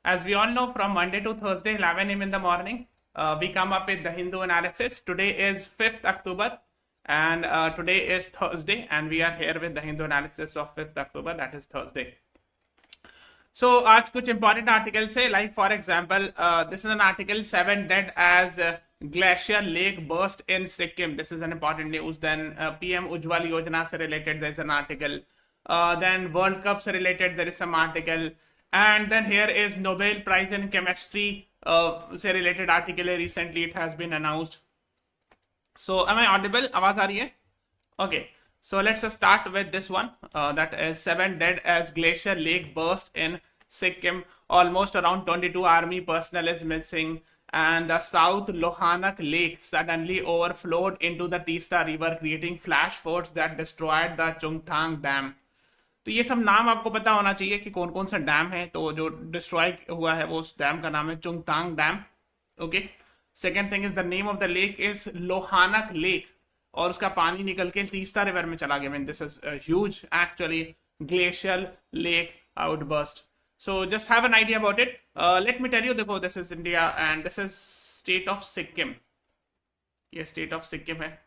As we all know, from Monday to Thursday, 11 a.m. in the morning, we come up with the Hindu analysis. Today is 5th October, and today is Thursday, and we are here with the Hindu analysis of 5th October, that is Thursday. So, आज कुछ important articles है, like for example, this is an article 7 dead as glacier lake burst in Sikkim. This is an important news. Then PM 𝗟𝗲𝗴𝗹 𝗥𝗲 se related, there is an article. Then World Cup se related, there is some article. And then here is Nobel Prize in Chemistry se related article. Recently it has been announced. So am I audible? आवाज आ रही है? Okay. So let's start with this one. That is 7 dead as glacier lake burst in Sikkim. Almost around 22 army personnel is missing. And the South Lohanak Lake suddenly overflowed into the 𝗖𝗂 River, creating flash floods that destroyed the Chungthang Dam. तो ये सब नाम आपको पता होना चाहिए कि कौन कौन सा डैम है. तो जो डिस्ट्रॉय हुआ है वो उस डैम का नाम है Chungthang dam. Okay. Second thing is the name of the lake is Lhonak lake, और उसका पानी निकल के 𝗖𝗂 रिवर में चला गया. Mean this is huge actually glacial lake outburst. So just have an idea about it. Let me tell you. देखो, this is India and this is state of Sikkim. ये स्टेट ऑफ सिक्किम है.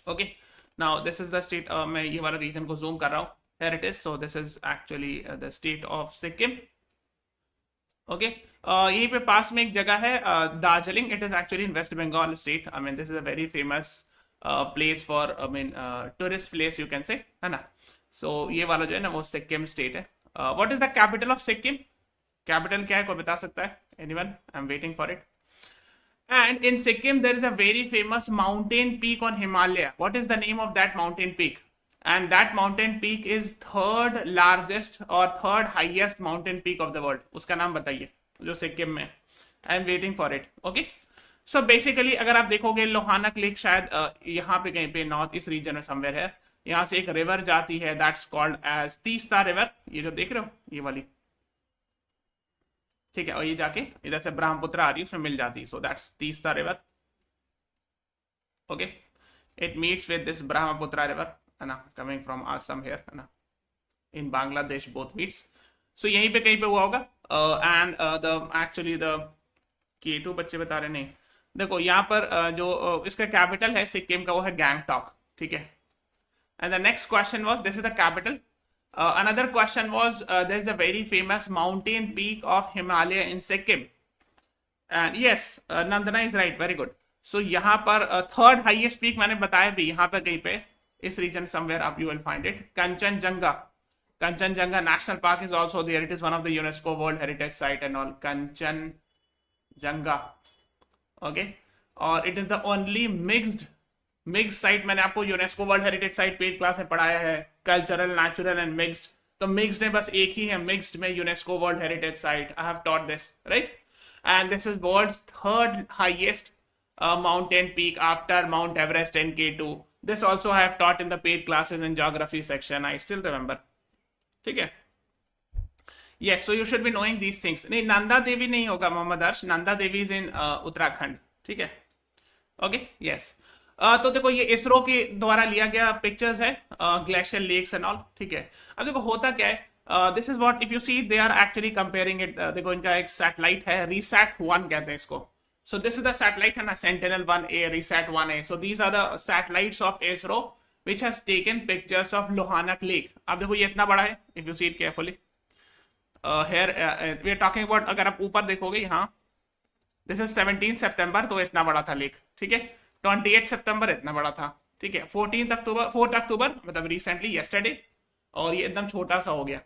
Okay. Now this is the state. मैं ये वाला region को zoom कर रहा हूँ. Here it is. So this is actually the state of Sikkim. Okay. यहीं पे पास में एक जगह है Darjeeling. It is actually in West Bengal state. I mean this is a very famous place for tourist place you can say, है ना. So ये वाला जो है ना वो सिक्किम state है. What is the capital of Sikkim? Capital क्या है, कोई बता सकता है? Anyone? I'm waiting for it. And in Sikkim, there is a very famous mountain peak on Himalaya. What is the name of that mountain peak? And that mountain peak is third largest or third highest mountain peak of the world. उसका नाम बताइए जो सिक्किम में. I am waiting for it. Okay. So basically, अगर आप देखोगे लोहानक lake शायद यहाँ पे कहीं पे नॉर्थ ईस्ट रीजन में समवेयर है. यहाँ से एक रिवर जाती है. That's called as 𝗖𝗂 river. ये जो देख रहे हो ये वाली, ठीक है. और ये जाके इधर से ब्रह्मपुत्र आ रही है, उसमें मिल जाती है. So that's 𝗖𝗂 river. Okay. It meets with this Brahmaputra river, है ना, कमिंग फ्रॉम असम हियर, है ना, in Bangladesh both meets. So यहीं पे कहीं पे हुआ होगा. And the actually the K2 बच्चे बता रहे नहीं. देखो यहाँ पर जो इसका कैपिटल है सिक्किम का वो है गैंगटॉक. ठीक है. And the next question was, this is the capital. Another question was, there is a very famous mountain peak of Himalaya in Sikkim. And yes, Nandana is right, very good. So यहाँ पर third highest peak मैंने बताया भी, यहाँ पर कहीं पे इस region somewhere up you will find it. Kanchenjunga National Park is also there. It is one of the UNESCO World Heritage Site and all. Kanchenjunga. Okay. और it is the only mixed site. मैंने आपको UNESCO world heritage site paid class में पढ़ाया है, cultural, natural and mixed. तो mixed में बस एक ही है, मिक्स्ड में UNESCO world heritage site. I have taught this, right. And this is world's third highest mountain peak after Mount Everest and K2. This also I have taught in the paid classes in geography section. I still remember. ठीक है. Yes, so you should be knowing these things. नहीं, नंदा देवी नहीं होगा मोहम्मद अर्श. Nanda Devi is in Uttarakhand. ठीक है. Okay. Yes. तो देखो ये इसरो के द्वारा लिया गया पिक्चर्स है ग्लेशियर लेक्स एंड ऑल. ठीक है. अब देखो होता क्या है, this is what, if you see they are actually comparing it. देखो इनका एक सैटेलाइट है, रिसैट-1 कहते हैं इसको. So this is the satellite, है ना, Sentinel one A, RISAT one A. So these are the satellites of ISRO which has taken pictures of Lhonak lake. अब देखो ये इतना बड़ा है, if you see it carefully. Here we are talking about, अगर आप ऊपर देखोगे यहाँ, दिस इज 17 सितंबर, तो इतना बड़ा था लेक. ठीक है. 28 सितंबर इतना बड़ा था. ठीक है. 4 अक्टूबर मतलब रिसेंटली येस्टरडे, और ये एकदम छोटा सा हो गया.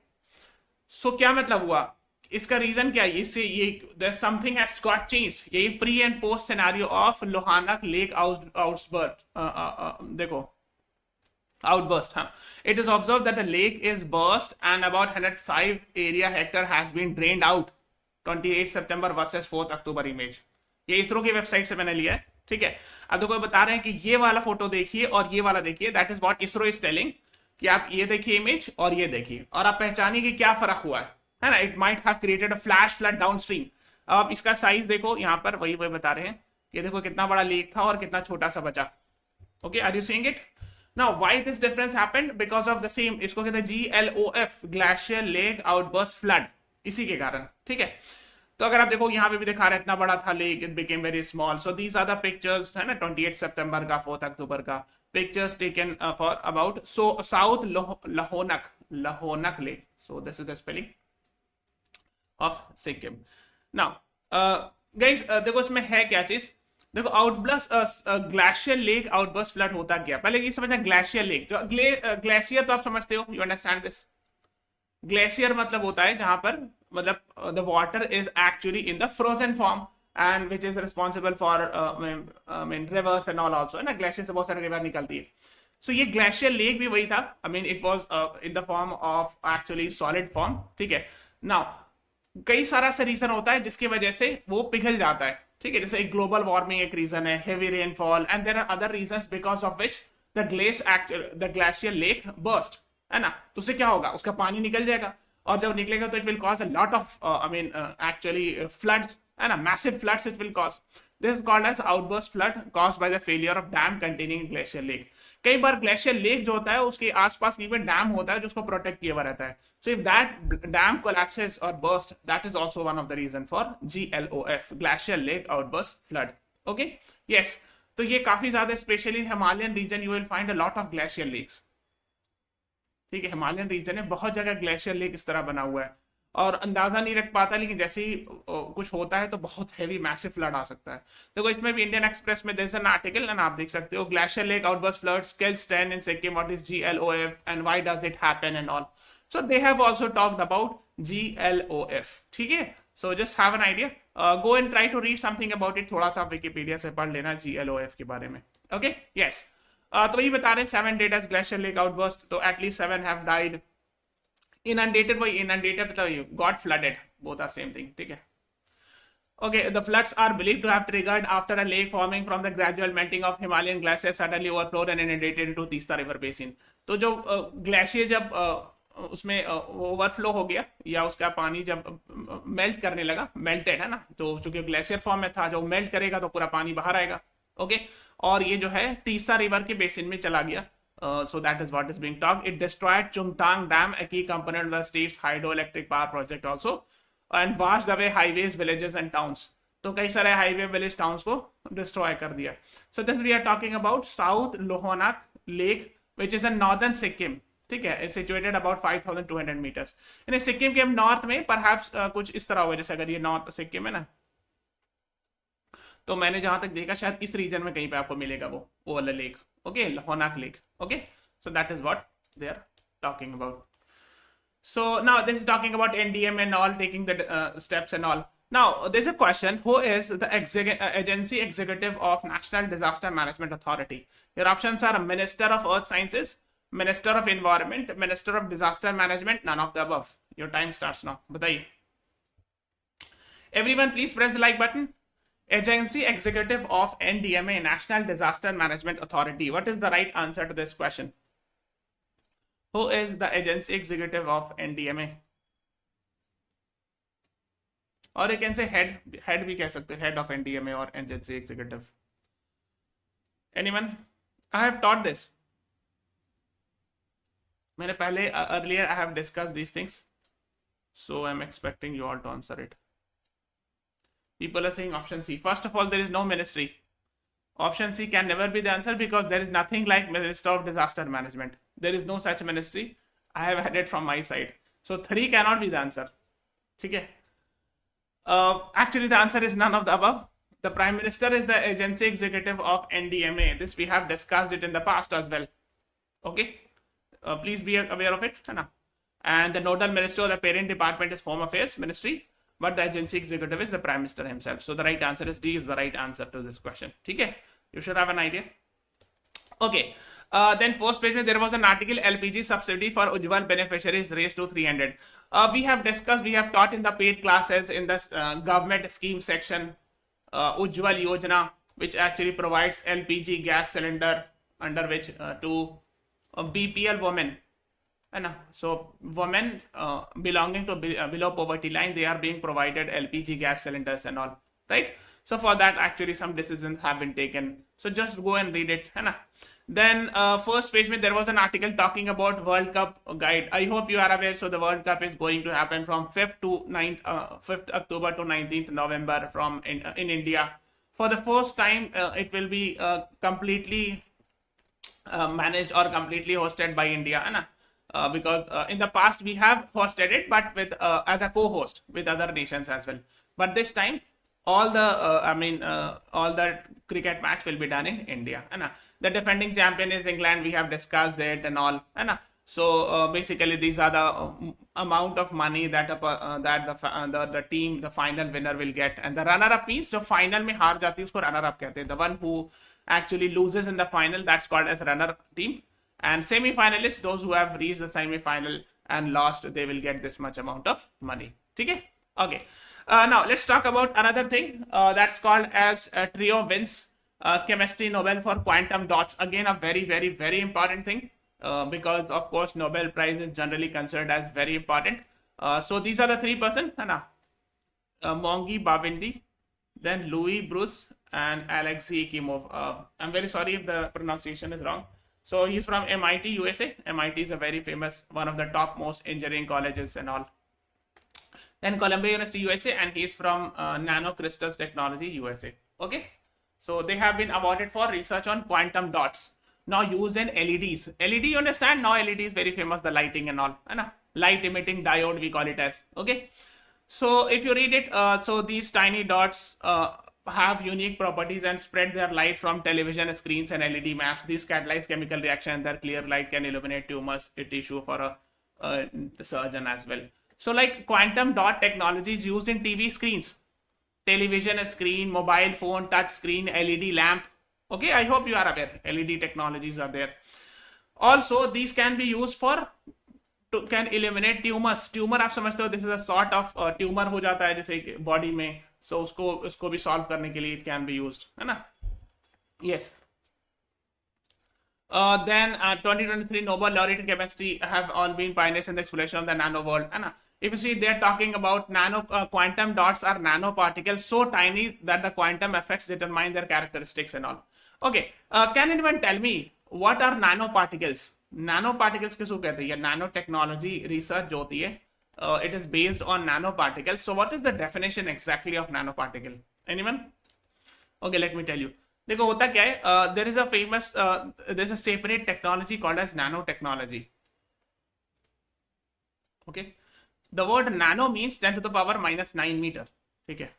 सो क्या मतलब हुआ, इसका रीजन क्या है, इससे ये समथिंग हैज गॉट चेंज्ड. ये pre and post scenario of Lhonak lake outburst. देखो आउटबर्स्ट. हाँ, it is observe that the lake is burst and about 105 area hectare has been drained out. 28 September versus 4 October image. ये ISRO की website से मैंने लिया है. ठीक है. अब देखो बता रहे हैं कि ये वाला फोटो देखिए और ये वाला देखिए. That is what ISRO is telling, कि आप ये देखिए इमेज और ये देखिए, और आप पहचानिए कि क्या फर्क हुआ है ना. It might have created a flash flood downstream. अब आप इसका साइज देखो, यहाँ पर वही बता रहे हैं. ये देखो कितना बड़ा लेक था और कितना छोटा सा बचा. Okay, are you seeing it? Now why this difference happened? Because of the same, इसको कहते हैं GLOF, glacier lake outburst flood. इसी के कारण, ठीक है। तो अगर आप देखो यहाँ पे भी दिखा रहे इतना बड़ा था lake, it became very small. So these are the pictures, है ना, 28 सितंबर का, 4 अक्टूबर का, pictures taken for about south Lhonak lake. So this is the spelling of Sikkim. Now guys देखो इसमें है क्या चीज, देखो outburst glacier lake outburst flood होता क्या, पहले ये समझना ग्लेशियर लेक, जो ग्लेशियर तो आप समझते हो, यू अंडरस्टैंड दिस। ग्लेशियर मतलब होता है जहां पर मतलब the water is actually in the frozen form and which is responsible for reverse and all also, है ना, ग्लेशियर से बहुत सारे रिवर निकलती है। सो ये ग्लेशियर लेक भी वही था, I mean it was in the form of actually solid form, ठीक है। नाउ कई सारा सा रीजन होता है जिसकी वजह से वो पिघल जाता है, ठीक है, जैसे एक ग्लोबल वार्मिंग एक रीजन है, heavy rainfall, and there are other reasons because of which the glacier lake burst, है ना। तो उससे क्या होगा, उसका पानी निकल जाएगा, और जब निकलेगा तो it will cause a lot of I mean actually floods, है ना, massive floods it will cause. This is called as outburst flood caused by the failure of dam containing glacier lake. कई बार ग्लेशियर लेक जो होता है उसके आसपास कहीं पे डैम होता है जो उसको प्रोटेक्ट किया हुआ रहता है। So if that dam collapses और burst, that is also one of the reason for GLOF, glacier lake outburst flood. Okay, yes. तो ये काफी ज्यादा specially Himalayan region you will find a lot of glacier lakes, ठीक है। Himalayan reason है, बहुत जगह ग्लेशियर लेक इस तरह बना हुआ है और अंदाजा नहीं रख पाता, लेकिन जैसे ही कुछ होता है तो बहुत हैवी मैसिव फ्लड आ सकता है। देखो इसमें भी इंडियन एक्सप्रेस में there is an article and आप देख सकते हो, glacier lake outburst floods kills 10 in Sikkim, what is GLOF and why does it happen and all. So they have also talked about GLOF, ठीक है। So just have an idea, go and try to read something about it, थोड़ा सा Wikipedia से पढ़ लेना GLOF के बारे में। Okay, yes. तो वही बता रहे हैं 7 dead as glacier lake outburst, तो एटलीस्ट 7 हैव डाइड। इनंडेटेड, वही इनंडेटेड मतलब got flooded, both are same thing, ठीक है। Okay, the floods are believed to have triggered after a lake forming from the gradual melting of Himalayan glaciers suddenly overflowed and inundated into 𝗖्ता river basin. तो जो glacier जब उसमें overflow हो गया या उसका पानी जब मेल्ट करने लगा, मेल्टेड है ना, तो चूंकि ग्लेशियर फॉर्म में था, जो मेल्ट करेगा तो पूरा पानी बाहर आएगा। ओके, और ये जो है 𝗖्ता रिवर के बेसिन में चला गया। So that is what is being talked. It destroyed Chungtang Dam, a key component of the state's hydroelectric power project also, and washed away highways, villages and towns. तो कई सारे हाईवे विलेज टाउन्स को destroy कर दिया। So this we are talking about south Lhonak lake which is in northern Sikkim, ठीक है, situated about 5200 metres. यानी सिक्किम के नॉर्थ में परहैप्स कुछ इस तरह होगा, जैसे अगर ये नॉर्थ सिक्किम है ना, तो मैंने जहां तक देखा शायद इस रीजन में कहीं पे आपको मिलेगा वो वाला lake. Okay, Lhonak lake. Okay, so that is what they are talking about. So now this is talking about NDM and all, taking the steps and all. Now there's a question, who is the agency executive of National Disaster Management Authority? Your options are Minister of Earth Sciences, Minister of Environment, Minister of Disaster Management, none of the above. Your time starts now. बताइए। Everyone please press the like button. Agency executive of NDMA, National Disaster Management Authority. What is the right answer to this question? Who is the agency executive of NDMA? Or you can say head भी कह सकते हैं, head of NDMA or agency executive. Anyone? I have taught this. मैंने पहले earlier I have discussed these things, so I'm expecting you all to answer it. People are saying option C. First of all, there is no ministry. Option C can never be the answer because there is nothing like Minister of Disaster Management. There is no such ministry. I have had it from my side. So 3 cannot be the answer. ठीक है? Actually, the answer is none of the above. The Prime Minister is the agency executive of NDMA. This we have discussed it in the past as well. Okay? Please be aware of it. है ना? And the nodal minister of the parent department is Home Affairs Ministry. But the agency executive is the Prime Minister himself. So the right answer is D is the right answer to this question. ठीक है? You should have an idea. Okay. Then first page, there was an article, LPG subsidy for 𝗟𝗲𝗴𝗹 beneficiaries raised to 300. We have discussed, we have taught in the paid classes in the government scheme section, 𝗟𝗲𝗴𝗹 Yojana, which actually provides LPG gas cylinder under which to BPL women. So women belonging to below poverty line, they are being provided LPG gas cylinders and all, right? So for that actually some decisions have been taken. So just go and read it. Then first page में there was an article talking about World Cup guide. I hope you are aware. So the World Cup is going to happen from 5th to 9th, 5th October to 19th November from in India. For the first time, it will be completely managed or completely hosted by India, है ना? Because in the past we have hosted it, but with as a co-host with other nations as well. But this time, all the all the cricket match will be done in India, है ना? The defending champion is England. We have discussed it and all, है ना? So basically, these are the amount of money that the team, the final winner will get, and the runner-up means जो final में हार जाती है उसको runner-up कहते हैं. The one who actually loses in the final, that's called as runner team. And semi-finalists, those who have reached the semi-final and lost, they will get this much amount of money. Okay. Okay. Now let's talk about another thing that's called as trio wins chemistry Nobel for quantum dots. Again, a very, very, very important thing because of course Nobel Prize is generally considered as very important. So these are the three persons, Mongi Babindi, then Louis Bruce, and 𝗟𝗲𝗴𝗋𝗋. I'm very sorry if the pronunciation is wrong. So he's from MIT, USA. MIT is a very famous, one of the top most engineering colleges and all. Then Columbia University, USA, and he's from Nanocrystals Technology, USA. Okay. So they have been awarded for research on quantum dots. Now used in LEDs. LED, you understand? Now LED is very famous, the lighting and all. Light emitting diode, we call it as. Okay. So if you read it, so these tiny dots have unique properties and spread their light from television screens and LED maps. These catalyze chemical reaction and their clear light can illuminate tumors, tissue for a surgeon as well. So like quantum dot technology is used in TV screens, television screen, mobile phone, touch screen, LED lamp. Okay, I hope you are aware. LED technologies are there. Also, these can be used for can eliminate tumors. Tumor आप समझते हो, this is a sort of tumor हो जाता है जैसे body में. So उसको भी solve करने के लिए it can be used, है ना? Yes. Then 2023 Nobel laureate in chemistry have all been pioneers in the exploration of the nano world, है ना? If you see, they are talking about quantum dots are nanoparticles so tiny that the quantum effects determine their characteristics and all. Okay, can anyone tell me what are nanoparticles? Nanoparticles किसको कहते हैं? ये nanotechnology research जो होती है, it is based on nanoparticles. So what is the definition exactly of nanoparticle? Anyone? Okay, let me tell you. देखो होता क्या है? There is a famous, there's a separate technology called as nanotechnology. Okay. The word nano means 10 to the power minus 9 meter. Okay.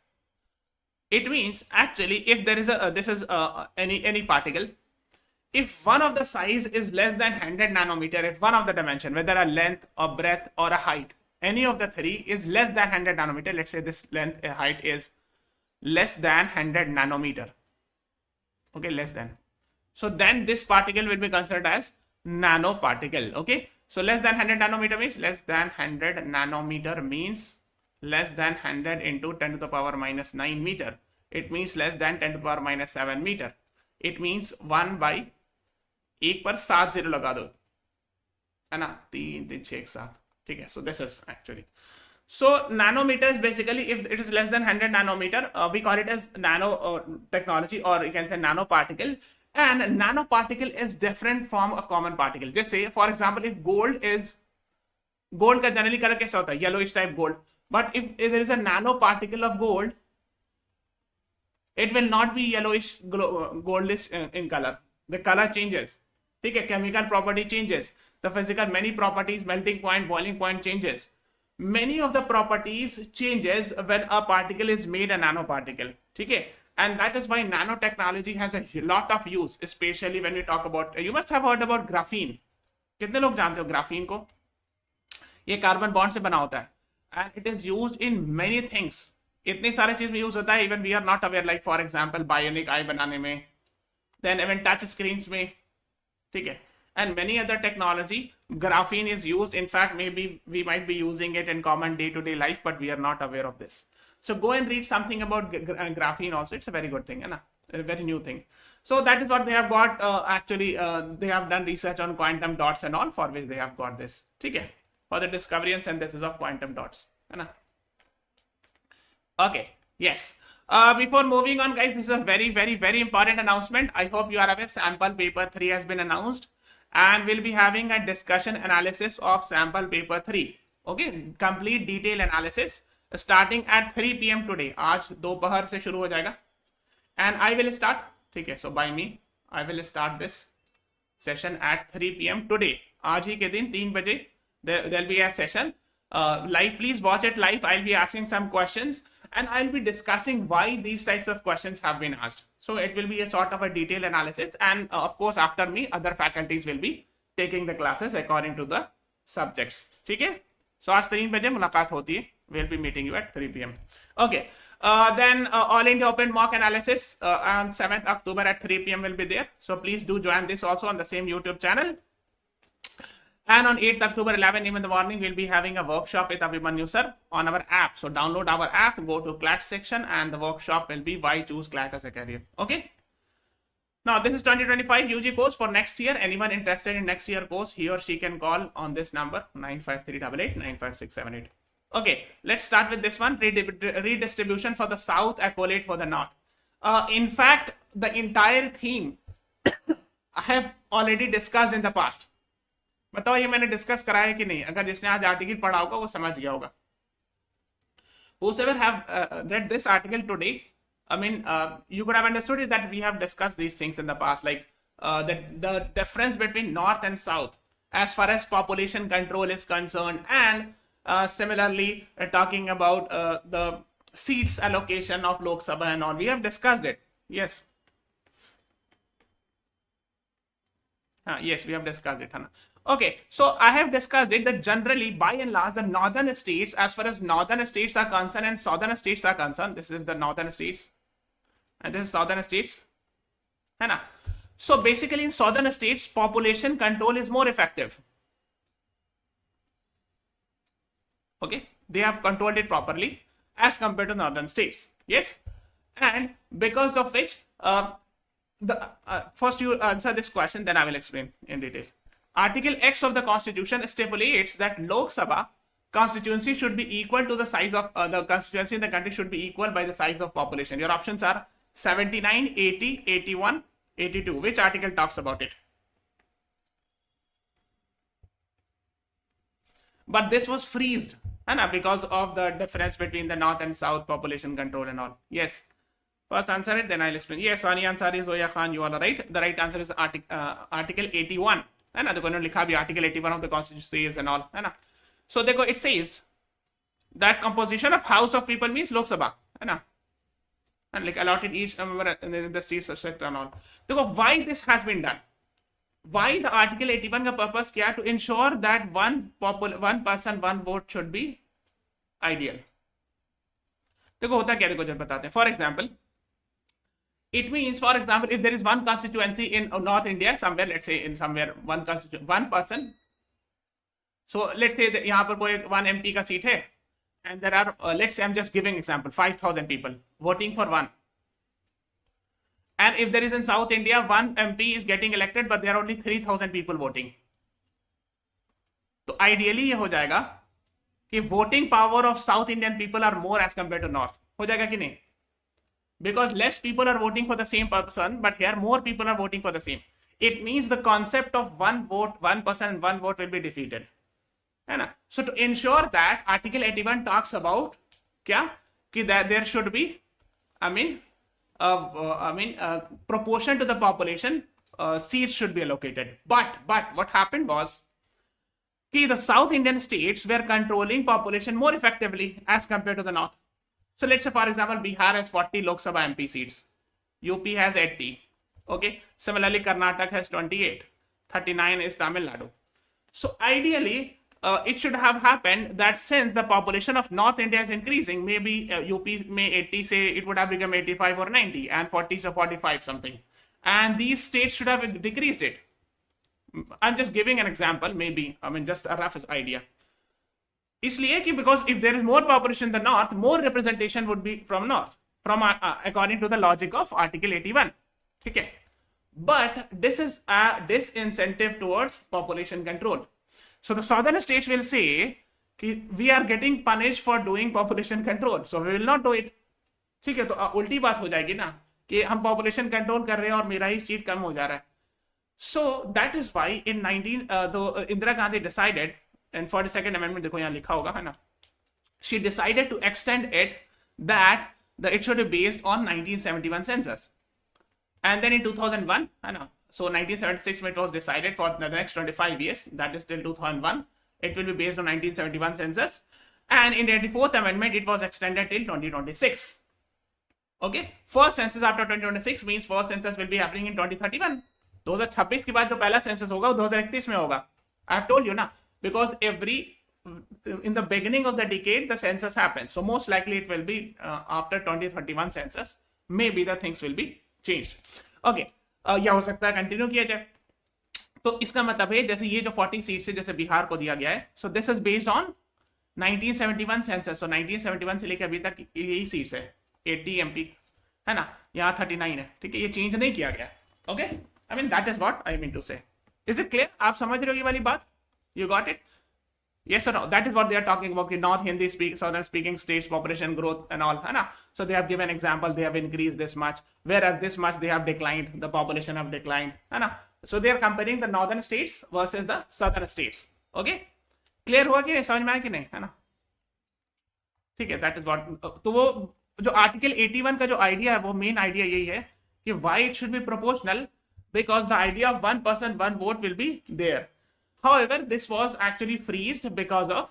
It means actually if there is a this is any particle, if one of the size is less than 100 nanometer, if one of the dimension, whether a length or breadth or a height, any of the three is less than 100 nanometer, let's say this length height is less than 100 nanometer. Okay, less than. So then this particle will be considered as nanoparticle. Okay. So less than 100 nanometer means less than 100 nanometer means less than 100 into 10 to the power minus 9 meter. It means less than 10 to the power minus 7 meter. It means 1 by 1 पर 7 0 लगा दो, है ना? 3 3 6 7. ठीक है. So this is actually. So nanometer is basically if it is less than 100 nanometer, we call it as nano technology, or you can say nanoparticle. And nanoparticle is different from a common particle. Just say, for example, if gold का generally color कैसा होता है? Yellowish type gold. But if there is a nanoparticle of gold, it will not be yellowish goldish in color. The color changes. ठीक है? Chemical property changes. The physical many properties, melting point, boiling point changes. Many of the properties changes when a particle is made a nanoparticle. ठीक है? And that is why nanotechnology has a lot of use, especially when we talk about, you must have heard about graphene. कितने लोग जानते हो graphene को? ये carbon bond से बना होता है. And it is used in many things. इतनी सारी चीज में यूज होता है, even we are not aware, like for example bionic eye बनाने में, then even touch screens में, ठीक है? And many other technology, graphene is used. In fact, maybe we might be using it in common day-to-day life, but we are not aware of this. So go and read something about graphene also. It's a very good thing, a very new thing. So that is what they have got. Actually, they have done research on quantum dots and all, for which they have got this. Okay, for the discovery and synthesis of quantum dots. Okay, yes. Before moving on, guys, this is a very important announcement. I hope you are aware sample paper 3 has been announced, and we'll be having a discussion analysis of sample paper 3. Okay, complete detail analysis starting at 3 p.m. today. आज दोपहर से शुरू हो जाएगा, and I will start. ठीक है, so by me, I will start this session at 3 p.m. today. आज ही के दिन 3 बजे there'll be a session live. Please watch it live. I'll be asking some questions, and I'll be discussing why these types of questions have been asked. So it will be a sort of a detailed analysis, and of course after me other faculties will be taking the classes according to the subjects. ठीक है, so आज 3 बजे मुलाकात होती है. We'll be meeting you at 3 p.m. Okay, then All India Open Mock Analysis on 7th October at 3 p.m. will be there. So please do join this also on the same YouTube channel. And on 8th October 11 a.m. in the morning, we'll be having a workshop with Abhimanyu sir on our app. So download our app, go to CLAT section, and the workshop will be why choose CLAT as a career. Okay. Now this is 2025 UG course for next year. Anyone interested in next year course, he or she can call on this number 95388 Okay, let's start with this one. Redistribution for the South, accolade for the North. In fact, the entire theme I have already discussed in the past. बताओ ये मैंने discuss करा है कि नहीं? अगर जिसने आज आर्टिकल पढ़ा होगा वो समझ गया होगा. Whosoever have read this article today, I mean, you could have understood that we have discussed these things in the past, like the difference between North and South as far as population control is concerned, and similarly talking about the seats allocation of Lok Sabha and all. We have discussed it. Yes. Yes, we have discussed it. Okay, so I have discussed it that generally, by and large, the northern states, as far as northern states are concerned and southern states are concerned, this is the northern states and this is southern states. So basically in southern states, population control is more effective. Okay, they have controlled it properly as compared to northern states. Yes, and because of which, first you answer this question, then I will explain in detail. Article X of the Constitution stipulates that Lok Sabha constituency should be equal to the size of the constituency in the country should be equal by the size of population. Your options are 79, 80, 81, 82. Which article talks about it? But this was freezed, because of the difference between the north and south population control and all. Yes. First answer it, then I'll explain. Yes, Sani Ansari, Zoya Khan, you are right. The right answer is Article 81. है ना, देखो लिखा भी Article 81 of the Constitution says and all, है ना. So देखो it says that composition of House of People means Lok Sabha, है ना, and like allotted each member in the seats sector and all. देखो why this has been done, why the Article 81 का purpose क्या, to ensure that one person one vote should be ideal. देखो होता क्या, देखो जब बताते हैं. For example, it means, for example, if there is one constituency in North India, somewhere, let's say in somewhere one person. So let's say that यहाँ पर कोई one MP का seat है, and there are, let's say I'm just giving example, 5,000 people voting for one. And if there is in South India, one MP is getting elected, but there are only 3,000 people voting. तो ideally ये हो जाएगा कि voting power of South Indian people are more as compared to North. हो जाएगा कि नहीं? Because less people are voting for the same person, but here more people are voting for the same. It means the concept of one vote, one person and one vote will be defeated. So to ensure that, Article 81 talks about क्या, कि that there should be, proportion to the population, seats should be allocated. But what happened was, कि the South Indian states were controlling population more effectively as compared to the North. So let's say, for example, Bihar has 40 Lok Sabha MP seats. UP has 80. Okay. Similarly, Karnataka has 28. 39 is Tamil Nadu. So ideally, it should have happened that since the population of North India is increasing, maybe UP may 80, say it would have become 85 or 90, and 40 so 45 something. And these states should have decreased it. I'm just giving an example, maybe, just a rough idea. इसलिए कि because if there is more population in the north, more representation would be from north, from according to the logic of Article 81. ठीक है? But this is a disincentive towards population control. So the southern states will say कि we are getting punished for doing population control, so we will not do it. ठीक है, तो उल्टी बात हो जाएगी ना कि हम पॉपुलेशन कंट्रोल कर रहे हैं और मेरा ही सीट कम हो जा रहा है. So that is why in 19 the Indira Gandhi decided in 42nd amendment, देखो यहाँ लिखा होगा है ना, she decided to extend it that it should be based on 1971 census, and then in 2001 है ना, so 1976 में it was decided for the next 25 years, that is till 2001 it will be based on 1971 census, and in 84th amendment it was extended till 2026. Okay, first census after 2026 means first census will be happening in 2031. 2026 के बाद जो पहला census होगा वो 2031 में होगा. I have told you ना, because every in the beginning of the decade the census happens, so most likely it will be after 2031 census maybe the things will be changed. Okay, या हो सकता है continue किया जाए. तो इसका मतलब है जैसे ये जो 40 सीट्स है जैसे बिहार को दिया गया है, so this is based on 1971 census, so 1971 से लेकर अभी तक यही सीट्स है, 80 MP है ना, यहाँ 39 है. ठीक है, ये चेंज नहीं किया गया. Okay, I mean that is what I mean to say. Is it clear? आप समझ रहे हो ये वाली बात? You got it? Yes or no? That is what they are talking about. North Hindi southern speaking states population growth and all, है ना? So they have given example. They have increased this much, whereas this much they have declined. The population have declined, है ना? So they are comparing the northern states versus the southern states. Okay? Clear हुआ कि नहीं? समझ में आया कि नहीं? है ना? ठीक है. That is what. तो वो जो Article 81 का जो idea है, वो main idea यही है कि why it should be proportional. Because the idea of one person, one vote will be there. However, this was actually freezed because of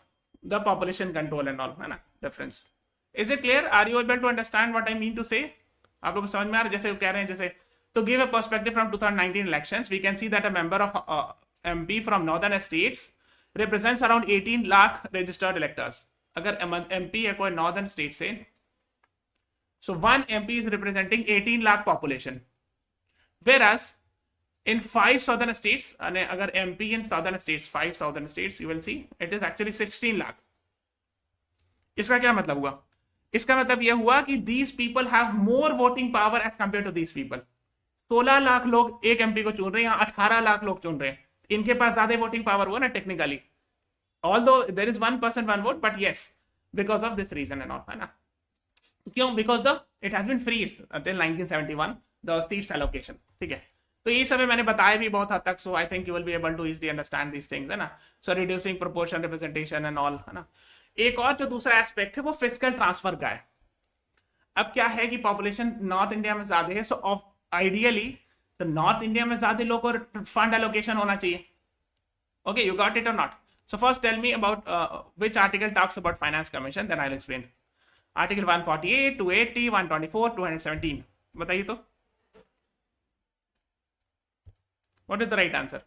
the population control and all, है ना, difference. Is it clear? Are you able to understand what I mean to say? आप लोग को समझ में आ रहा है? जैसे कह रहे हैं, जैसे to give a perspective from 2019 elections, we can see that a member of MP from northern states represents around 18 lakh registered electors. अगर MP है कोई northern state से, so one MP is representing 18 lakh population. Whereas in 5 southern states, and agar MP in southern states, 5 southern states, you will see it is actually 16 lakh. इसका क्या मतलब हुआ? इसका मतलब यह हुआ कि these people have more voting power as compared to these people. 16 lakh लोग एक MP को चुन रहे हैं, यहाँ 18 लाख लोग चुन रहे हैं. इनके पास ज्यादा वोटिंग पावर हुआ ना technically. Although there is one person one vote, but yes, because of this reason and all, है ना? क्यों? Because it has been freezed until 1971 the seats allocation. ठीक है, तो ये सब मैंने बताया भी बहुत हद तक. So I think you will be able to easily understand these things, है ना. So reducing proportion representation and all, है ना. एक और जो दूसरा एस्पेक्ट है वो फिस्कल ट्रांसफर का है. अब क्या है कि पॉपुलेशन नॉर्थ इंडिया में ज्यादा है, सो आइडियली तो नॉर्थ इंडिया में ज्यादा लोगों को फंड एलोकेशन होना चाहिए. Okay, you got it or not? So first tell me about which article talks about finance commission, then I will explain. Article 148, 280, 124, 217. बताइए तो what is the right answer?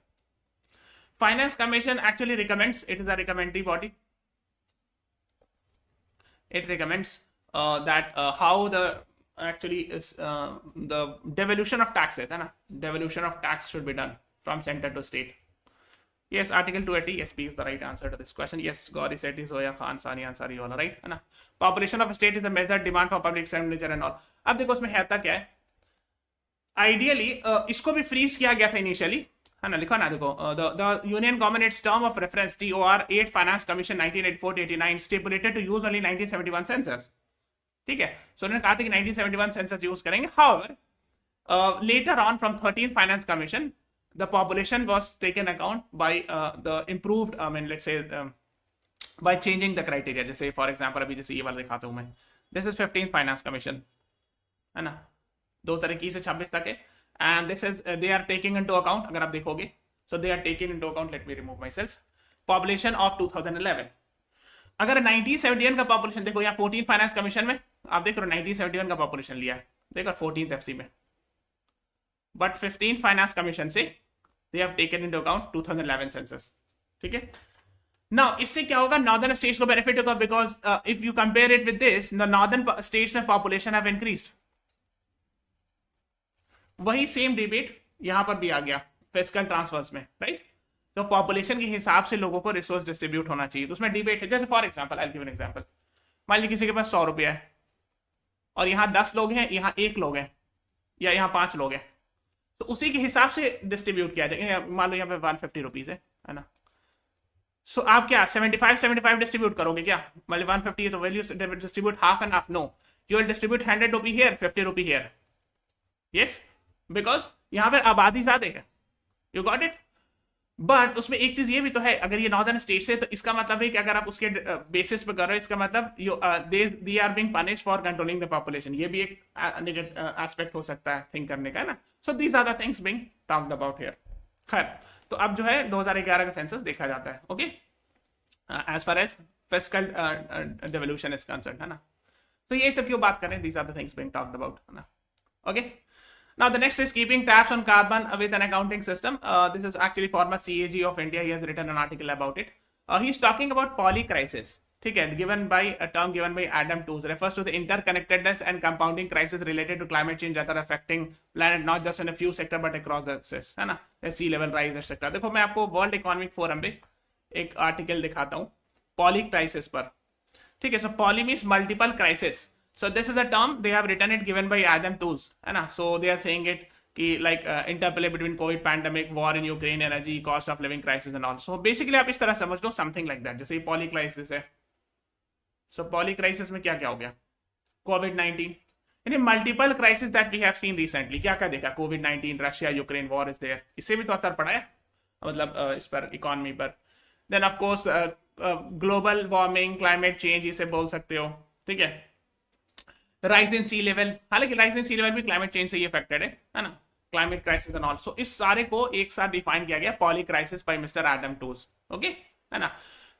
Finance Commission actually recommends, it is a recommendatory body. It recommends that how the actually is the devolution of taxes, है ना, devolution of tax should be done from center to state. Yes, Article 280, yes, B is the right answer to this question. Yes, 𝗟𝗲𝗴𝗹𝗀 Khan, Sani Ansari, all right, है ना. Population of a state is a measured demand for public expenditure and all. अब देखो उसमें है क्या है. Ideally इसको भी फ्रीज किया गया था इनिशियली, है ना. लिखा ना, देखो the union government its term of reference TOR 8 finance commission 1984-89 stipulated to use only 1971 census. ठीक है, सो उन्होंने कहा था कि 1971 सेंसस यूज करेंगे. However later on from 13th finance commission the population was taken account by the improved, I mean let's say by changing the criteria. जैसे for example अभी जैसे ये वाला दिखाता हूं मैं, this is 15th finance commission, है ना, 2021 से 26 तक है. And this is they are taking into account, अगर आप देखोगे, so they are taking into account, let me remove myself, population of 2011. अगर 1971 का पॉपुलेशन देखो, यहाँ 14th फाइनेंस कमीशन में आप देख रहे हो 1971 का पॉपुलेशन लिया है, देखो 14th FC में, बट 15th फाइनेंस कमीशन से they have taken into account 2011 census. ठीक है, नाउ इससे क्या होगा, नॉर्दर्न स्टेट्स को बेनिफिट होगा, because if you compare it with this, the northern states में पॉपुलेशन हैव इंक्रीज्ड. वही सेम डिबेट यहां पर भी आ गया फिस्कल ट्रांसफर्स में, राइट. तो पॉपुलेशन के हिसाब से लोगों को रिसोर्स डिस्ट्रीब्यूट होना चाहिए, तो उसमें डिबेट है. जैसे for example, I will give an example, मान लीजिए किसी के पास 100 रुपया है और यहाँ 10 लोग हैं, यहाँ 1 लोग हैं, या यहाँ 5 लोग हैं, तो उसी के हिसाब से डिस्ट्रीब्यूट किया जाएगा. मान लो यहाँ पे 150 रुपीज है ना, सो आप क्या 75-75 डिस्ट्रीब्यूट करोगे क्या? मतलब 150 है तो value distribute half and half? No, you will distribute 100 rupee here, 50 rupee here, yes, because यहाँ पर आबादी ज्यादा है, यू गॉट इट। बट उसमें एक चीज ये भी तो है, अगर ये नॉर्दर्न स्टेट से, तो इसका मतलब है कि अगर आप उसके बेसिस पे कर रहे हो, इसका मतलब they are being punished for controlling the population, ये भी एक एस्पेक्ट हो सकता है थिंक करने का, है ना। So these are the things being talked about here. खैर, तो अब जो है 2011 का सेंसस देखा जाता है, okay, as far as fiscal devolution is concerned, है ना। तो ये सब क्यों बात करें, these are the things being talked about, है ना, okay. Now the next is keeping tabs on carbon with an accounting system. This is actually former CAG of India. He has written an article about it. He's talking about polycrisis. ठीक है, given by a term given by Adam Tooze, refers to the interconnectedness and compounding crisis related to climate change that are affecting planet not just in a few sector but across the axis, है ना, sea level rise etc. देखो मैं आपको world economic forum पे एक article दिखाता हूँ poly crisis पर, ठीक है। So poly means multiple crisis. So this is a term they have written it given by Adam Tooze, है ना. So they are saying it कि like interplay between COVID pandemic, war in Ukraine, energy, cost of living crisis and all. So basically आप इस तरह समझ लो something like that. जैसे ये poly crisis है. So poly crisis में क्या क्या हो गया? COVID-19. यानी multiple crisis that we have seen recently. क्या क्या देखा? COVID-19, Russia, Ukraine war is there. इससे भी तो असर पड़ा है, मतलब इस पर इकोनॉमी पर. Then of course global warming, climate change इसे बोल सकते हो, ठीक है. राइज इन सी लेवल, हालांकि राइज इन सी लेवल भी क्लाइमेट चेंज से ही अफेक्टेड है ना, climate crisis and all. So इस सारे को एक साथ डिफाइन किया गया polycrisis by mister Adam Tooze, okay, है ना.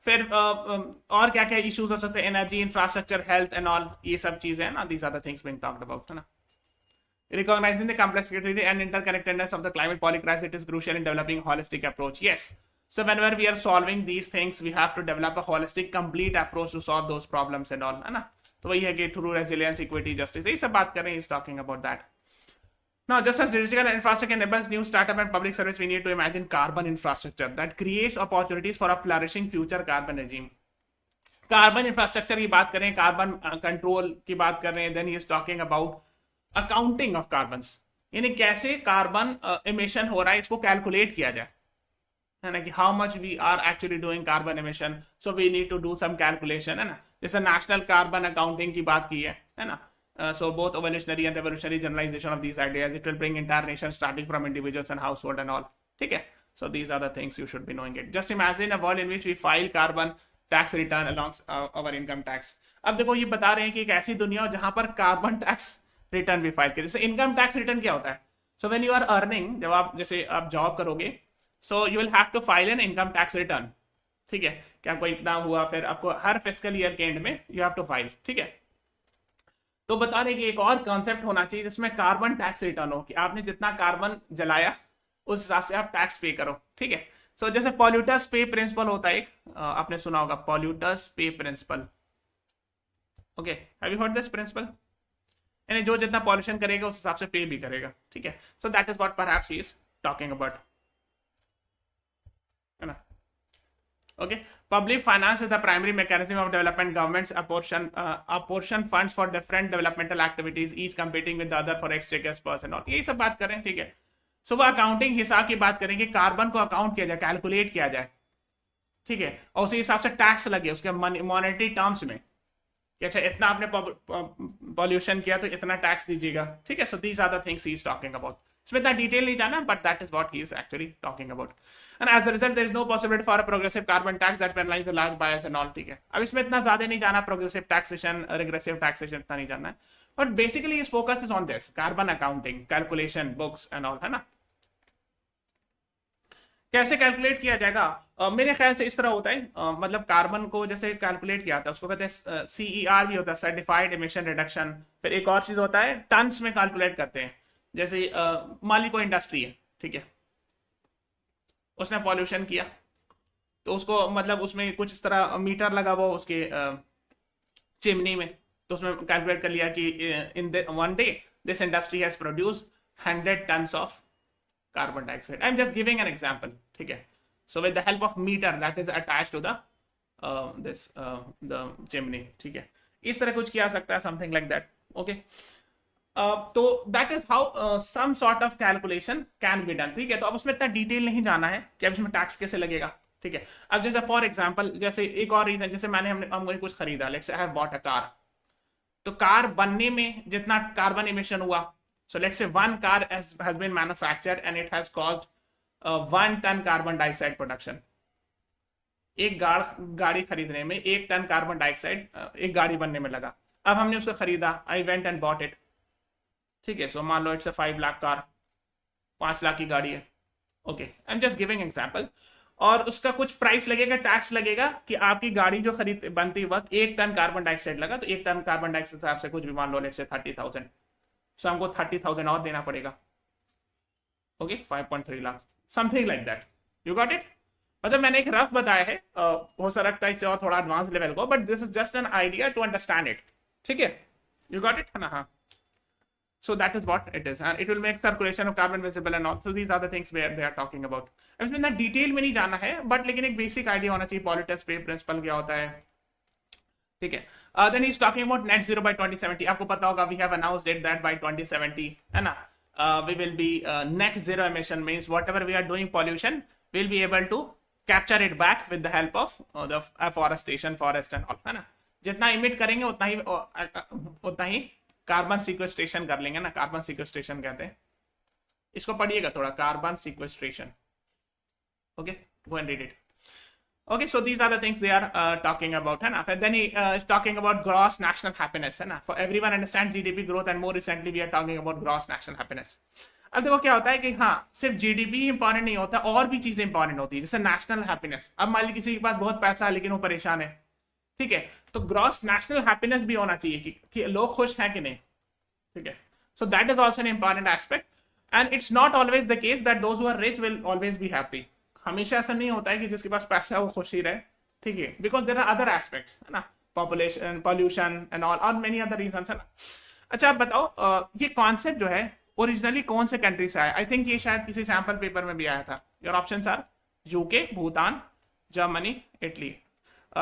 फिर और क्या क्या इश्यूज हो सकते हैं, energy, infrastructure, health and all, ये सब चीजें हैं ना. These are the things being talked about, है ना. Recognizing the complexity and interconnectedness of the climate polycrisis, it is crucial in developing a holistic approach. Yes. So whenever we are solving these things, we have to develop a holistic, complete approach to solve those problems and all, है ना. तो वही है कि through resilience, equity, justice, यही सब बात कर रहे हैं. Is talking about that. Now just as digital infrastructure enables new startup and public service, we need to imagine carbon infrastructure that creates opportunities for a flourishing future carbon regime. Carbon infrastructure की बात करें, carbon control की बात कर रहे हैं. Then he is talking about accounting of carbons, यानी कैसे कार्बन इमिशन हो रहा है इसको कैलकुलेट किया जाए, है ना, कि how much we are actually doing carbon emission. So we need to do some calculation, है ना. जैसे नेशनल कार्बन अकाउंटिंग की बात की है ना. So both evolutionary and revolutionary generalization of these ideas, it will bring entire nation starting from individuals and household and all, ठीक है. So these are the things you should be knowing it. Just imagine a world in which we file carbon tax return along our income tax. अब देखो ये बता रहे हैं कि एक ऐसी दुनिया हो जहां पर कार्बन टैक्स रिटर्न भी फाइल करें. जैसे इनकम टैक्स रिटर्न क्या होता है? So when you are earning, जब आप जैसे आप जॉब करोगे, so you will have to file an income tax return, ठीक है, कि आपको इतना हुआ, फिर आपको हर फिस्कल ईयर के एंड में यू हैव टू फाइल, ठीक है. तो बता रहे कि एक और कॉन्सेप्ट होना चाहिए जिसमें कार्बन टैक्स रिटर्न हो, कि आपने जितना कार्बन जलाया उस हिसाब से आप टैक्स पे करो, ठीक है. सो जैसे पॉल्यूटर्स पे प्रिंसिपल होता है एक, आपने सुना होगा polluters pay principle, okay, have you heard this principle? यानी जो जितना पॉल्यूशन करेगा उस हिसाब से पे भी करेगा, ठीक है. So that is what perhaps he is talking about, है ना. Okay, public finance is the primary mechanism of development. Governments apportion funds for different developmental activities, each competing with the other for exchequers, person और यही सब बात करें, ठीक है. सो वो अकाउंटिंग हिसाब की बात करेंगे, कार्बन को अकाउंट किया जाए, कैलकुलेट किया जाए, ठीक है, और उसी हिसाब से टैक्स लगे उसके मॉनेटरी टर्म्स में, कि अच्छा इतना आपने पॉल्यूशन किया तो इतना टैक्स दीजिएगा, ठीक है. So these are the things he is talking about. इसमें इतना डिटेल नहीं जाना, but that is what he is actually talking about. And as a result, there is no possibility for a progressive carbon tax that penalizes the large buyers and all, ठीक है. अब इसमें इतना ज्यादा नहीं जाना, progressive taxation, regressive taxation इतना नहीं जाना है, but basically his focus is on this carbon accounting, calculation, books and all, है ना. कैसे कैलकुलेट किया जाएगा? मेरे ख्याल से इस तरह होता है, मतलब कार्बन को जैसे कैलकुलेट किया था उसको कहते हैं CER भी होता है, सर्टिफाइड इमिशन रिडक्शन. फिर एक और चीज होता है टन्स में कैलकुलेट करते हैं. जैसे मान ली कोई इंडस्ट्री है, ठीक है, उसने पॉल्यूशन किया तो उसको मतलब उसमें कुछ इस तरह मीटर लगा हुआ उसके चिमनी में, तो उसमें कैलकुलेट कर लिया कि in one day this industry has produced 100 tons of carbon dioxide. I am just giving an example, ठीक है. So with the help of meter that is attached to the this the chimney, ठीक है. इस तरह कुछ किया सकता है, समथिंग लाइक दैट, ओके. तो that is how some sort of calculation can be done, ठीक है. तो अब उसमें इतना डिटेल नहीं जाना है कि अब इसमें टैक्स कैसे लगेगा, ठीक है. अब जैसे फॉर एग्जांपल, जैसे एक और रीजन, जैसे हमने कुछ खरीदा, let's say I have bought a car, तो कार बनने में जितना कार्बन इमिशन हुआ, सो let's say 1 car has been manufactured and it has caused 1 ton carbon dioxide production. एक गाड़ी खरीदने में 1 टन कार्बन डाइऑक्साइड एक गाड़ी बनने में लगा। अब हमने उसको खरीदा, I went and bought it, ठीक है। सो मान लो it's a 5 lakh car, 5 lakh की गाड़ी है, okay, I am just giving example. और उसका कुछ प्राइस लगेगा, टैक्स लगेगा कि आपकी गाड़ी जो खरीद बनती वक्त 1 टन कार्बन डाइऑक्साइड लगा, तो 1 टन कार्बन डाइऑक्साइड से आपसे कुछ भी मान लो लेट्स से 30,000, सो हमको 30,000 और देना पड़ेगा, okay, 5.3 lakh, something like that. You got it? मतलब मैंने एक रफ बताया है, हो सकता है इससे और थोड़ा एडवांस लेवल को, but this is just an idea to understand it, ठीक है। यू गॉट इट है ना? हाँ, so that is what it is, and it will make circulation of carbon visible and all. So these are the things where they are talking about. इसमें ना detail में नहीं जाना है, बट लेकिन एक बेसिक आइडिया होना चाहिए पॉलिटिक्स पे प्रिंसिपल क्या होता है, ठीक है। Then he is talking about net zero by 2070। आपको पता होगा we have announced it that by 2070, है ना, we will be net zero emission, means whatever we are doing pollution we will be able to capture it back with the help of the afforestation, forest and all, है ना। जितना emit करेंगे उतना ही carbon sequestration कर लेंगे ना, carbon sequestration कहते हैं इसको, पढ़िएगा थोड़ा, carbon sequestration, okay, go and read it, okay. So these are the things they are talking about, है ना। फिर then he is talking about gross national happiness, है ना, for everyone understand GDP growth and more recently we are talking about gross national happiness. अब देखो क्या होता है कि हाँ, सिर्फ जीडीपी इंपॉर्टेंट नहीं होता, और भी चीजें इंपॉर्टेंट होती है, जैसे नेशनल हैप्पीनेस। अब मान लीजिए किसी के पास बहुत पैसा है लेकिन वो परेशान है, ठीक है, तो ग्रॉस नेशनल हैप्पीनेस भी होना चाहिए कि लोग खुश हैं कि नहीं, ठीक है। So that is also an important aspect, and it's not always the case that those who are rich will always be happy. हमेशा ऐसा नहीं होता है कि जिसके पास पैसा है वो खुश ही रहे, ठीक है, because there are other aspects, है ना, पॉपुलेशन, पॉल्यूशन एंड ऑल, और मेनी अदर रीजंस, है ना। अच्छा आप बताओ, ये कॉन्सेप्ट जो है ओरिजिनली कौन से कंट्री से आया? आई थिंक ये शायद किसी सैंपल पेपर में भी आया था। Your options are UK, Bhutan, Germany, Italy.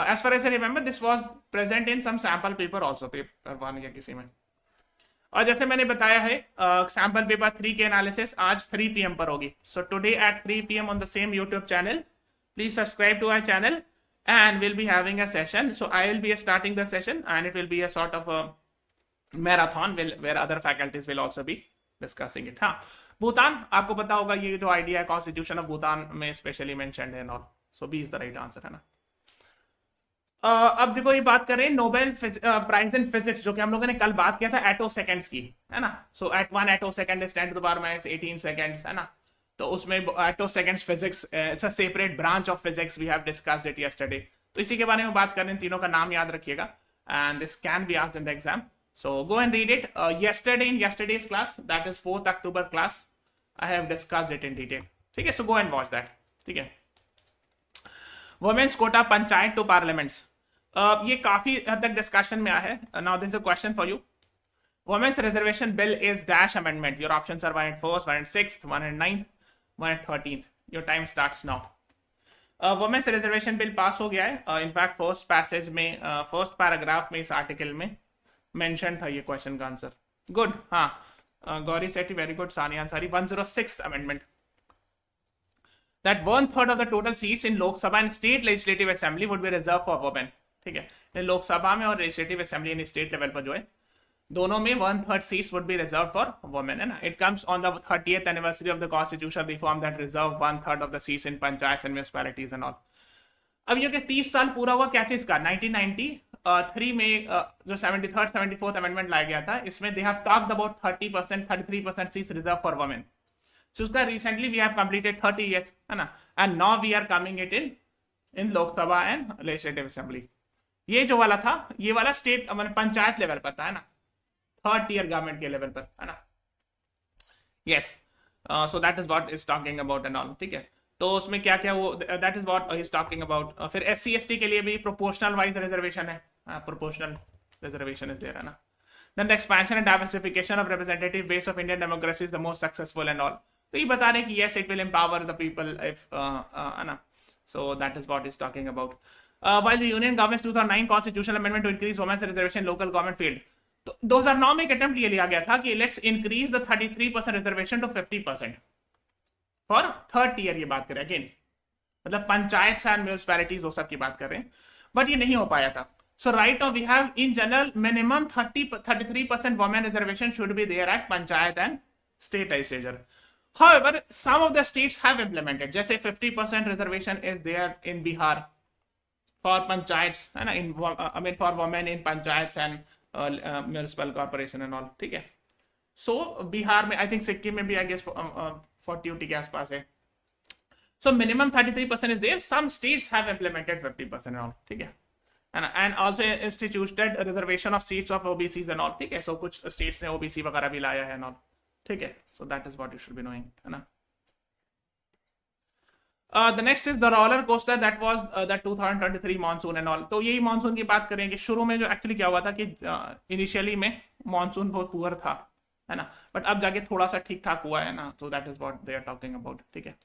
As far as I remember, this was present in some sample paper also, paper 1 या किसी में। और जैसे मैंने बताया है, सैंपल पेपर 3 की एनालिसिस आज 3 PM पर होगी। So today at 3 PM on the same YouTube channel, please subscribe to our channel and will be having a session. So I will be starting the session and it will be a sort of marathon where other faculties will also be discussing it. हाँ, भूटान, आपको पता होगा ये जो idea है constitution of Bhutan में specially mentioned है and all, so B is the right answer, है ना। अब देखो ये बात करें नोबेल प्राइज इन फिजिक्स, जो कि हम लोगों ने कल बात किया था एटो सेकंड्स की, है ना। So at 1 atto second is 10 to the power minus 18 seconds, है ना। तो उसमें atto seconds physics, it's a separate branch of physics, we have discussed it yesterday. तो इसी के बारे में बात करें, तीनों का नाम याद रखिएगा, and this can be asked in the exam, so go and read it. Yesterday in yesterday's class, that is 4th October class, I have discussed it in detail, ठीक है। So go and watch that, ठीक है। Women's quota panchayat to parliaments, ये काफी हद तक discussion में आया है। Now this is a question for you. Women's reservation bill is dash amendment. Your options are 101st, 106th, 109th, 113th। Your time starts now. Women's reservation bill pass हो गया है। इनफैक्ट फर्स्ट पैसेज में, first paragraph में इस article में mention था ये question का आंसर। गुड, हाँ, Gauri Sethi, very good. Saniya Ansari, 106th amendment, that 1/3 of the total seats in Lok Sabha and State Legislative Assembly would be reserved for women, ठीक है। लोकसभा में और लेजिस्लेटिव असेंबली यानी स्टेट लेवल पर जो है, दोनों में 1/3 seats would be reserve for women, है ना। It comes on the 30th anniversary of the constitution reform that reserve 1/3 of the seats in panchayat and municipalities and all. अब ये 30 साल पूरा हुआ क्या चीज का? 1993 में जो 73rd 74th अमेंडमेंट लाया गया था, इसमें they have talked about 30%, 33% seats reserve for women. So recently we have completed 30 years, है ना, and now we are coming it in Lok Sabha and Legislative Assembly। ये जो वाला था, ये वाला स्टेट पंचायत लेवल पर था, है ना, 3rd tier गवर्नमेंट के लेवल पर, है ना। Yes, so that is what is talking about and all, ठीक है। तो उसमें क्या क्या वो, that is what he is talking about। फिर SC ST के लिए भी प्रोपोर्शनल वाइज रिजर्वेशन है, प्रोपोर्शनल रिजर्वेशन इज देयर, है ना। Then the expansion and diversification of representative base of Indian democracy is the most successful and all। तो ये बता रहे हैं कि yes it will empower the people if है ना, so that is what is talking about। While the Union government's 2009 constitutional amendment to increase women's reservation in local government field, तो 2009 में एक अटेम्प्ट ये लिया गया था कि let's increase the 33% reservation to 50% for 3rd tier, ये बात करें अगेन, मतलब पंचायत एंड म्युनिसिपैलिटीज वो सब की बात कर रहे हैं, बट ये नहीं हो पाया था। So right now we have in general minimum 33% women reservation should be there at panchayat and state legislature. However, some of the states have implemented, जैसे 50% reservation is there in Bihar for panchayats, है ना, I mean for women in panchayats and municipal corporation and all, ठीक है. So Bihar में I think Sikkim में भी I guess 40 के आसपास है. So minimum 33% is there. Some states have implemented 50% and all, ठीक है. And also instituted reservation of seats of OBCs and all, ठीक है. So कुछ states ने OBC वगैरह भी लाया है and all, ठीक है. So that is what you should be knowing, है ना. The next is the roller coaster that was the 2023 monsoon and all. तो यही मानसून की बात करेंगे. शुरू में जो एक्चुअली क्या हुआ था कि इनिशियली में मानसून बहुत पुअर था, है ना, बट अब जाके थोड़ा सा ठीक ठाक हुआ है ना. So that is what they are talking about, ठीक है.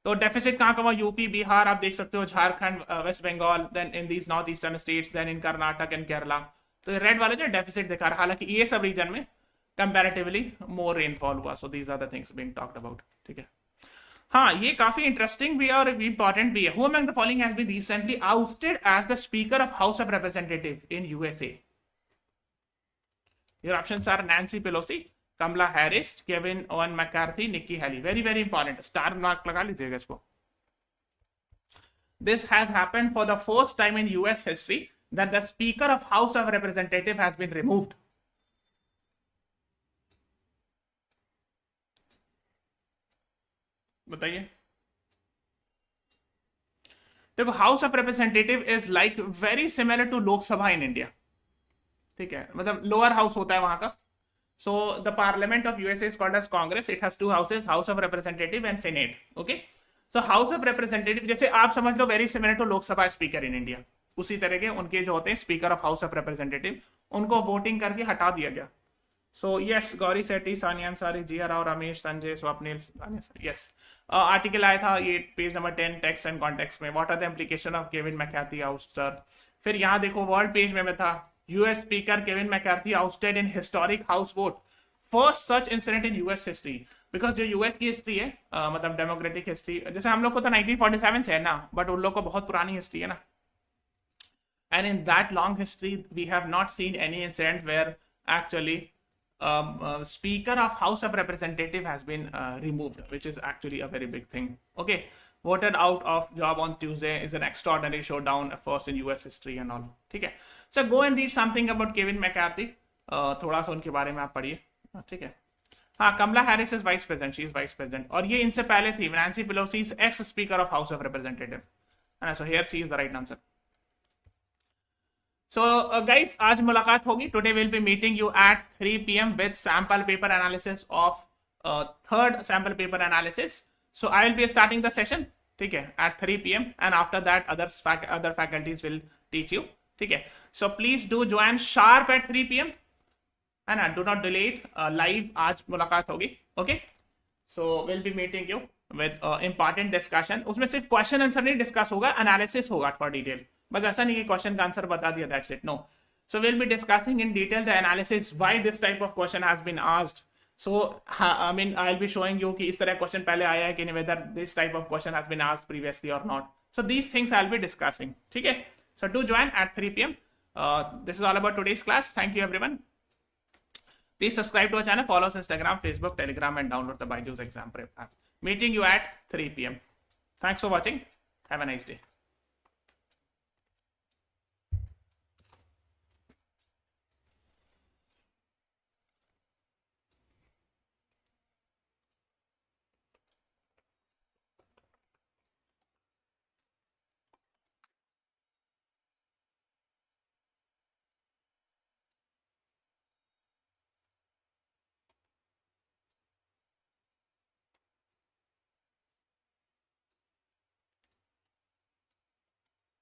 तो डेफिसिट कहाँ का हुआ? यूपी, बिहार, आप देख सकते हो, Jharkhand, west Bengal, then in these north eastern states, then in Karnataka and Kerala. तो रेड वाले जो डेफिसिट दिखा रहा, हालांकि ये सब रीजन में कंपैरेटिवली मोर रेनफॉल हुआ. So these are the things being talked about, ठीक है. हाँ, ये काफी इंटरेस्टिंग भी है और इंपॉर्टेंट भी है. Who among the following has been recently ousted as the speaker of house of Representative in USA? Your options are Nancy Pelosi, Kamala Harris, Kevin Owen McCarthy, Nikki Haley. Very very important, star mark लगा लीजिएगा इसको. This has happened for the first time in US history that the Speaker of House of Representative has been removed. बताइए. देखो, House of Representative is like very similar to Lok Sabha in India, ठीक है. मतलब lower house होता है वहां का. So the parliament of USA is called as Congress. It has two houses, House of Representative and Senate. Okay. So House of Representative जैसे आप समझ लो very similar to Lok Sabha speaker in India, उसी तरह के उनके जो होते हैं speaker of house of representative, उनको वोटिंग करके हटा दिया गया. So yes, Gauri Sethi, Saniya Ansari, Jiya Rao, Ramesh, Sanjay, Swapnil, yes. Article आया था ये page number 10 text and context में. What are the implication of Kevin McCarthy ouster. फिर यहाँ देखो वर्ल्ड पेज में था, US Speaker Kevin McCarthy ousted in historic House vote. First such incident in US history. Because जो US की history है, मतलब डेमोक्रेटिक हिस्ट्री, जैसे हम लोग को तो 1947 से है ना, बट उन लोग को बहुत पुरानी हिस्ट्री है ना. And in that long history, we have not seen any incident where actually Speaker of House of Representative has been removed, which is actually a very big thing. Okay, voted out of job on Tuesday is an extraordinary showdown first in US history and all. ठीक है. So go and read something about Kevin McCarthy. थोड़ा सा उनके बारे में आप पढ़िए, ठीक है. हाँ, Kamala Harris is vice president, she is vice president. और ये इनसे पहले थी Nancy Pelosi, ex speaker of house of representative. So here C is the right answer. So guys, आज मुलाकात होगी. Today will be meeting you at 3 PM with sample paper analysis of third sample paper analysis. So I will be starting the session, ठीक है, at 3 PM and after that other faculties will teach you, ठीक है. So please do join sharp at 3 PM, है ना. Do not delay it. Live आज मुलाकात होगी. Okay, so will be meeting you with important discussion. उसमें सिर्फ question answer नहीं डिस्कस होगा, एनालिसिस होगा फॉर डिटेल. बस ऐसा नहीं कि क्वेश्चन का आंसर बता दिया, that's it. No. So will be discussing in detail the analysis, why this type of question has been asked. So I mean I will be showing you कि इस तरह क्वेश्चन पहले आया है कि नहीं, whether this type of question has been asked previously और not. So these things I will be discussing, ठीक है. So do join at 3 PM. This is all about today's class. Thank you everyone. Please subscribe to our channel, follow us on Instagram, Facebook, Telegram, and download the BYJU'S exam prep app. Meeting you at 3 PM. Thanks for watching. Have a nice day.